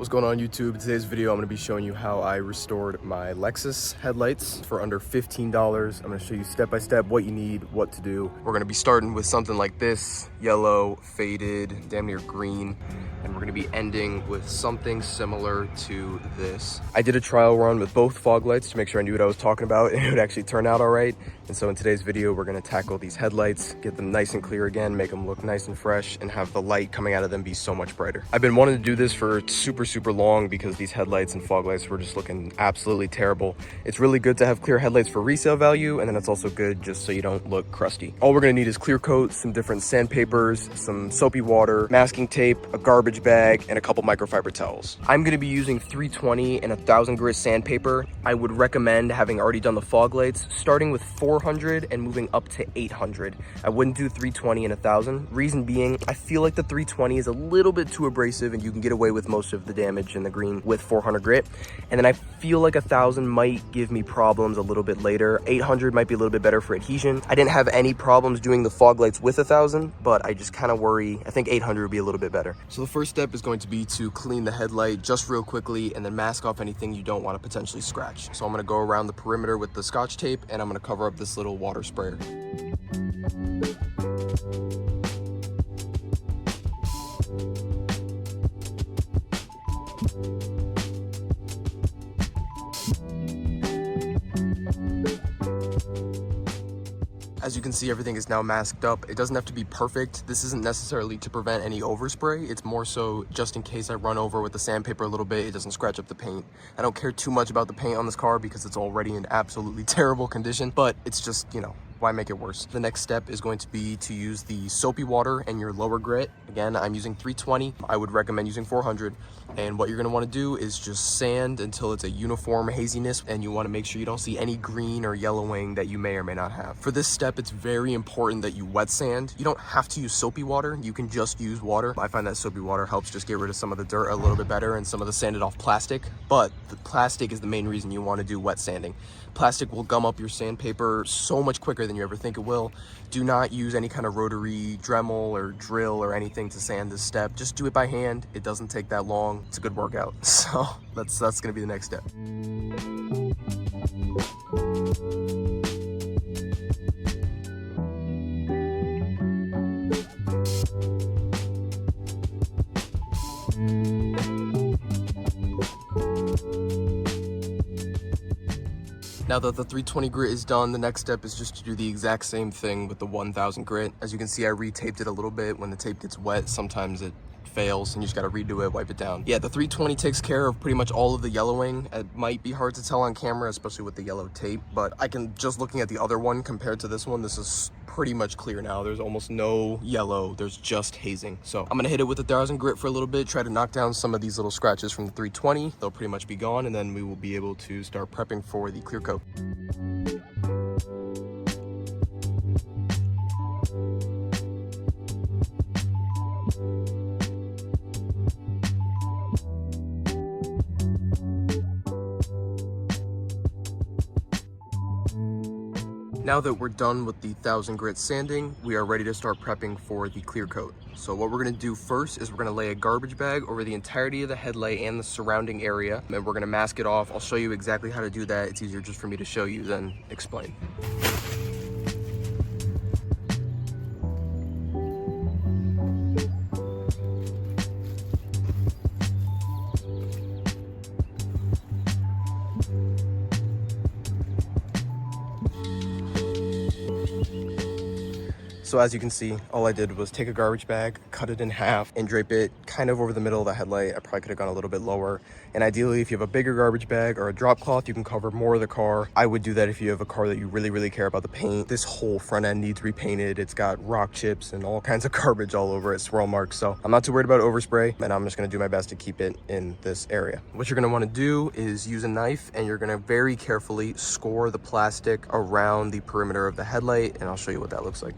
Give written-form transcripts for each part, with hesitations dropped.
What's going on YouTube? In today's video, I'm going to be showing you how I restored my Lexus headlights for under $15. I'm going to show you step by step what you need, what to do. We're going to be starting with something like this, yellow, faded, damn near green. And we're going to be ending with something similar to this. I did a trial run with both fog lights to make sure I knew what I was talking about and it would actually turn out all right. And so in today's video, we're going to tackle these headlights, get them nice and clear again, make them look nice and fresh, and have the light coming out of them be so much brighter. I've been wanting to do this for super long because these headlights and fog lights were just looking absolutely terrible. It's really good to have clear headlights for resale value, and then it's also good just so you don't look crusty. All we're going to need is clear coat, some different sandpapers, some soapy water, masking tape, a garbage bag, and a couple microfiber towels. I'm going to be using 320 and 1000 grit sandpaper. I would recommend, having already done the fog lights, starting with 400 and moving up to 800. I wouldn't do 320 and 1000. Reason being, I feel like the 320 is a little bit too abrasive and you can get away with most of the damage in the green with 400 grit. And then I feel like 1000 might give me problems a little bit later. 800 might be a little bit better for adhesion. I didn't have any problems doing the fog lights with 1000, but I just kind of worry. I think 800 would be a little bit better. So the first step is going to be to clean the headlight just real quickly and then mask off anything you don't want to potentially scratch. So I'm going to go around the perimeter with the Scotch tape and I'm going to cover up this little water sprayer. As you can see, everything is now masked up. It doesn't have to be perfect. This isn't necessarily to prevent any overspray. It's more so just in case I run over with the sandpaper a little bit, it doesn't scratch up the paint. I don't care too much about the paint on this car because it's already in absolutely terrible condition, but it's just, you know, why make it worse? The next step is going to be to use the soapy water and your lower grit. Again, I'm using 320. I would recommend using 400. And what you're gonna wanna do is just sand until it's a uniform haziness, and you wanna make sure you don't see any green or yellowing that you may or may not have. For this step, it's very important that you wet sand. You don't have to use soapy water. You can just use water. I find that soapy water helps just get rid of some of the dirt a little bit better and some of the sanded off plastic. But the plastic is the main reason you wanna do wet sanding. Plastic will gum up your sandpaper so much quicker than you ever think it will. Do not use any kind of rotary Dremel or drill or anything to sand this step. Just do it by hand. It doesn't take that long. It's a good workout. So that's gonna be the next step. Now that the 320 grit is done, the next step is just to do the exact same thing with the 1000 grit. As you can see, I retaped it a little bit. When the tape gets wet, sometimes it fails and you just got to redo it, wipe it down. Yeah, the 320 takes care of pretty much all of the yellowing. It might be hard to tell on camera, especially with the yellow tape, but I can, just looking at the other one compared to this one, this is pretty much clear now. There's almost no yellow, there's just hazing. So I'm gonna hit it with 1000 grit for a little bit, try to knock down some of these little scratches from the 320. They'll pretty much be gone, and then we will be able to start prepping for the clear coat. Now that we're done with the 1000 grit sanding, we are ready to start prepping for the clear coat. So what we're gonna do first is we're gonna lay a garbage bag over the entirety of the headlight and the surrounding area, and we're gonna mask it off. I'll show you exactly how to do that. It's easier just for me to show you than explain. So as you can see, all I did was take a garbage bag, cut it in half, and drape it kind of over the middle of the headlight. I probably could have gone a little bit lower. And ideally, if you have a bigger garbage bag or a drop cloth, you can cover more of the car. I would do that if you have a car that you really care about the paint. This whole front end needs repainted. It's got rock chips and all kinds of garbage all over it, swirl marks. So I'm not too worried about overspray, and I'm just gonna do my best to keep it in this area. What you're gonna wanna do is use a knife, and you're gonna very carefully score the plastic around the perimeter of the headlight, and I'll show you what that looks like.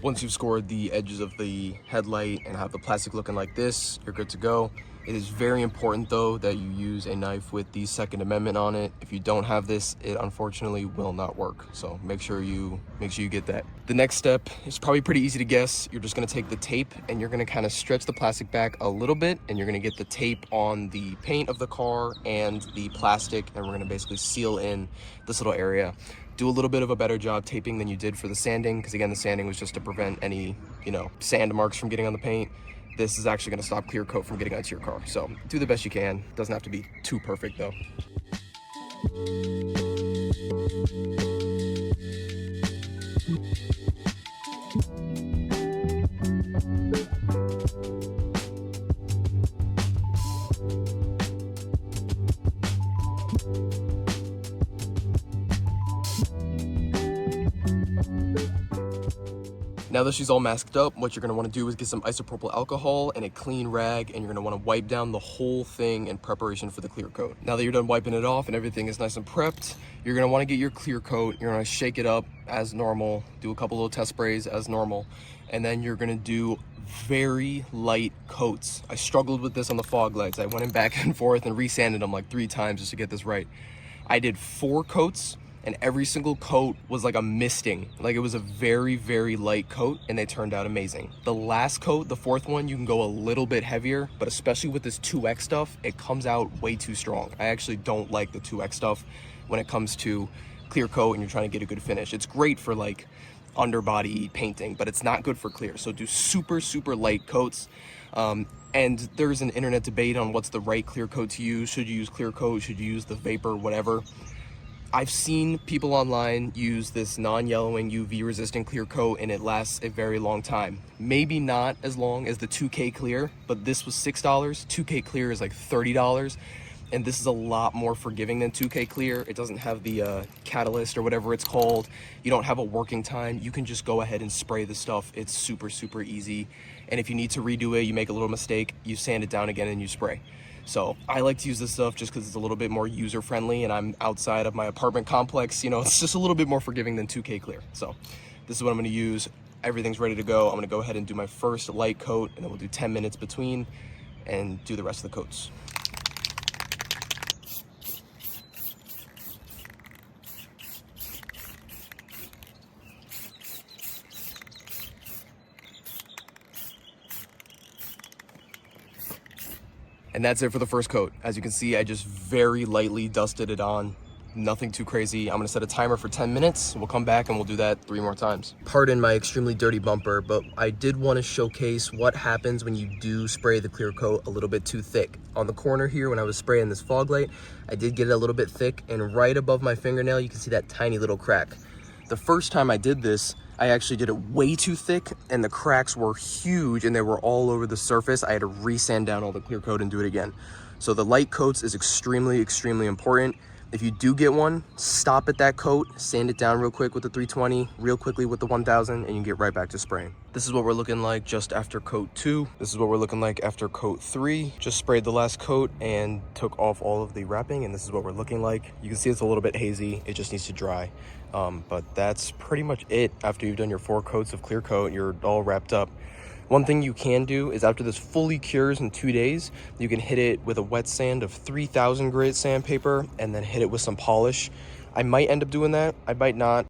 Once you've scored the edges of the headlight and have the plastic looking like this, you're good to go. It is very important though that you use a knife with the Second Amendment on it. If you don't have this, it unfortunately will not work. So make sure you get that. The next step is probably pretty easy to guess. You're just gonna take the tape and you're gonna kind of stretch the plastic back a little bit, and you're gonna get the tape on the paint of the car and the plastic, and we're gonna basically seal in this little area. Do a little bit of a better job taping than you did for the sanding, because again, the sanding was just to prevent any, sand marks from getting on the paint. This is actually going to stop clear coat from getting onto your car. So do the best you can. Doesn't have to be too perfect though. Now that she's all masked up, what you're gonna wanna do is get some isopropyl alcohol and a clean rag, and you're gonna wanna wipe down the whole thing in preparation for the clear coat. Now that you're done wiping it off and everything is nice and prepped, you're gonna wanna get your clear coat, you're gonna shake it up as normal, do a couple little test sprays as normal, and then you're gonna do very light coats. I struggled with this on the fog lights. I went in back and forth and resanded them like 3 times just to get this right. I did 4 coats, and every single coat was like a misting. Like, it was a very, very light coat, and they turned out amazing. The last coat, the 4th one, you can go a little bit heavier, but especially with this 2X stuff, it comes out way too strong. I actually don't like the 2X stuff when it comes to clear coat and you're trying to get a good finish. It's great for like underbody painting, but it's not good for clear. So do super, super light coats. And there's an internet debate on what's the right clear coat to use. Should you use clear coat? Should you use the vapor? Whatever. I've seen people online use this non-yellowing UV resistant clear coat, and it lasts a very long time. Maybe not as long as the 2K clear, but this was $6. 2K clear is like $30, and this is a lot more forgiving than 2K clear. It doesn't have the catalyst or whatever it's called. You don't have a working time. You can just go ahead and spray the stuff. It's super, super easy. And if you need to redo it, you make a little mistake, you sand it down again and you spray. So I like to use this stuff just because it's a little bit more user friendly, and I'm outside of my apartment complex. It's just a little bit more forgiving than 2K clear. So this is what I'm going to use. Everything's ready to go. I'm going to go ahead and do my first light coat, and then we'll do 10 minutes between and do the rest of the coats. And that's it for the first coat. As you can see, I just very lightly dusted it on. Nothing too crazy. I'm gonna set a timer for 10 minutes. We'll come back and we'll do that 3 more times. Pardon my extremely dirty bumper, but I did want to showcase what happens when you do spray the clear coat a little bit too thick. On the corner here, when I was spraying this fog light, I did get it a little bit thick, and right above my fingernail, you can see that tiny little crack. The first time I did this, I actually did it way too thick, and the cracks were huge and they were all over the surface. I had to resand down all the clear coat and do it again. So the light coats is extremely, extremely important. If you do get one, stop at that coat, sand it down real quick with the 320, real quickly with the 1000, and you can get right back to spraying. This is what we're looking like just after coat 2. This is what we're looking like after coat 3. Just sprayed the last coat and took off all of the wrapping, and this is what we're looking like. You can see it's a little bit hazy. It just needs to dry. But that's pretty much it. After you've done your 4 coats of clear coat, you're all wrapped up. One thing you can do is after this fully cures in 2 days, you can hit it with a wet sand of 3000 grit sandpaper and then hit it with some polish. I might end up doing that. I might not.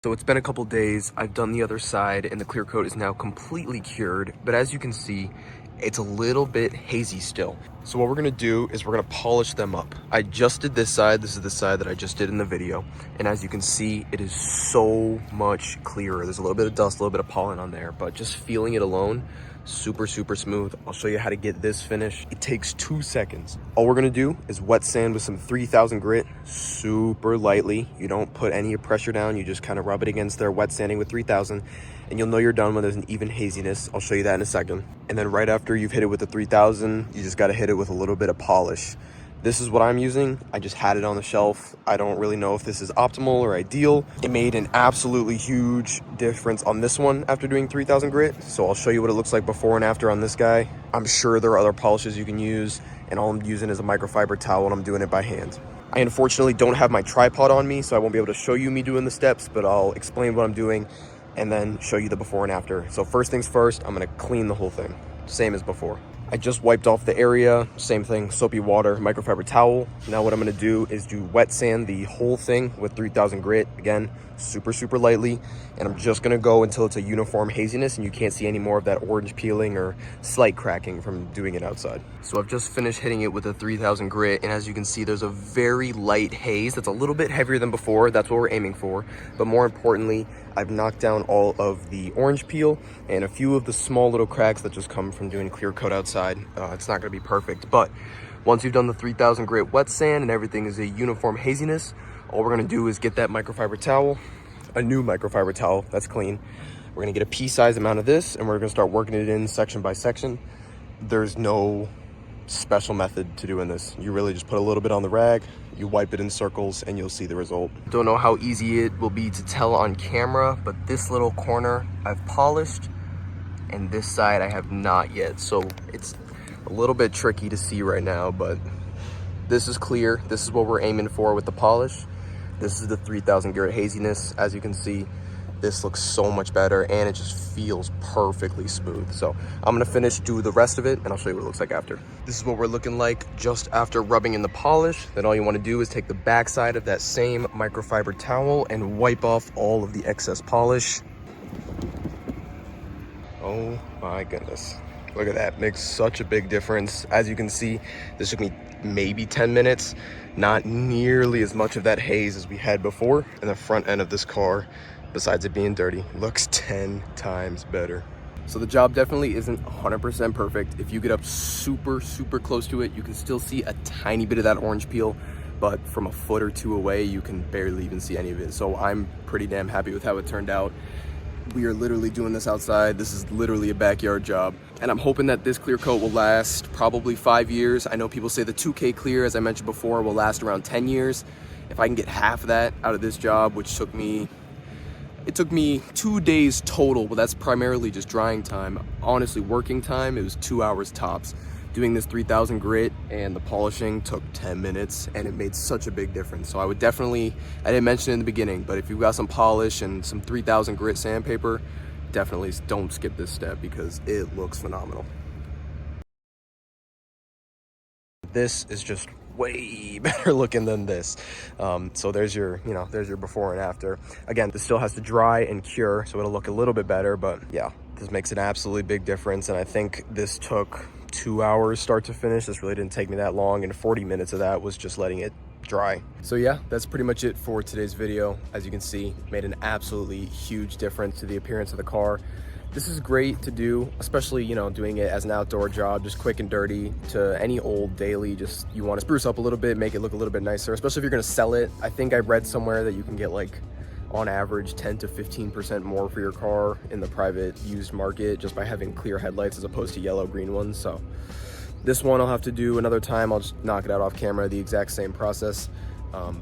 So it's been a couple days. I've done the other side and the clear coat is now completely cured. But as you can see, it's a little bit hazy still. So what we're gonna do is we're gonna polish them up. I just did this side. This is the side that I just did in the video. And as you can see, it is so much clearer. There's a little bit of dust, a little bit of pollen on there, but just feeling it alone, super, super smooth. I'll show you how to get this finished. It takes 2 seconds. All we're gonna do is wet sand with some 3000 grit, super lightly. You don't put any pressure down. You just kind of rub it against there, wet sanding with 3000. And you'll know you're done when there's an even haziness. I'll show you that in a second. And then right after you've hit it with the 3000, you just gotta hit it with a little bit of polish. This is what I'm using. I just had it on the shelf. I don't really know if this is optimal or ideal. It made an absolutely huge difference on this one after doing 3000 grit. So I'll show you what it looks like before and after on this guy. I'm sure there are other polishes you can use, and all I'm using is a microfiber towel and I'm doing it by hand. I unfortunately don't have my tripod on me, so I won't be able to show you me doing the steps, but I'll explain what I'm doing and then show you the before and after. So first things first, I'm gonna clean the whole thing, same as before. I just wiped off the area, same thing, soapy water, microfiber towel. Now what I'm gonna do is do wet sand the whole thing with 3000 grit. Again, super lightly, and I'm just gonna go until it's a uniform haziness and you can't see any more of that orange peeling or slight cracking from doing it outside. So I've just finished hitting it with a 3000 grit, and as you can see, there's a very light haze that's a little bit heavier than before. That's what we're aiming for. But more importantly, I've knocked down all of the orange peel and a few of the small little cracks that just come from doing clear coat outside. It's not gonna be perfect, but once you've done the 3000 grit wet sand and everything is a uniform haziness, all we're gonna do is get that microfiber towel, a new microfiber towel that's clean. We're gonna get a pea-sized amount of this and we're gonna start working it in section by section. There's no special method to doing this. You really just put a little bit on the rag, you wipe it in circles, and you'll see the result. Don't know how easy it will be to tell on camera, but this little corner I've polished and this side I have not yet. So it's a little bit tricky to see right now, but this is clear. This is what we're aiming for with the polish. This is the 3000 grit haziness. As you can see, this looks so much better and it just feels perfectly smooth. So I'm gonna finish, do the rest of it, and I'll show you what it looks like after. This is what we're looking like just after rubbing in the polish. Then all you wanna do is take the back side of that same microfiber towel and wipe off all of the excess polish. Oh my goodness. Look at that, makes such a big difference. As you can see, this took me maybe 10 minutes, not nearly as much of that haze as we had before. And the front end of this car, besides it being dirty, looks 10 times better. So the job definitely isn't 100% perfect. If you get up super close to it, you can still see a tiny bit of that orange peel, but from a foot or two away, you can barely even see any of it. So I'm pretty damn happy with how it turned out. We are literally doing this outside. This is literally a backyard job. And I'm hoping that this clear coat will last probably 5 years. I know people say the 2K clear, as I mentioned before, will last around 10 years. If I can get half of that out of this job, which took me 2 days total, but that's primarily just drying time. Honestly, working time, it was 2 hours tops. Doing this 3000 grit and the polishing took 10 minutes and it made such a big difference. So I would definitely, I didn't mention it in the beginning, but if you've got some polish and some 3000 grit sandpaper, definitely don't skip this step because it looks phenomenal. This is just way better looking than this. So there's your, there's your before and after. Again, this still has to dry and cure, so it'll look a little bit better, but yeah, this makes an absolutely big difference. And I think this took 2 hours start to finish. This really didn't take me that long, and 40 minutes of that was just letting it dry. So yeah, that's pretty much it for today's video. As you can see, made an absolutely huge difference to the appearance of the car. This is great to do, especially, doing it as an outdoor job, just quick and dirty. To any old daily, just you want to spruce up a little bit, make it look a little bit nicer, especially if you're going to sell it. I think I read somewhere that you can get like on average 10 to 15% more for your car in the private used market just by having clear headlights as opposed to yellow green ones. So this one I'll have to do another time. I'll just knock it out off camera, the exact same process.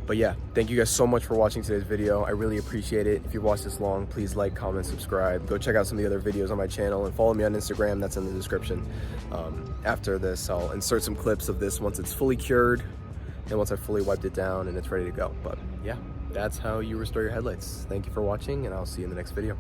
But yeah, thank you guys so much for watching today's video. I really appreciate it. If you've watched this long, please like, comment, subscribe. Go check out some of the other videos on my channel and follow me on Instagram. That's in the description. After this, I'll insert some clips of this once it's fully cured and once I've fully wiped it down and it's ready to go. But yeah, that's how you restore your headlights. Thank you for watching, and I'll see you in the next video.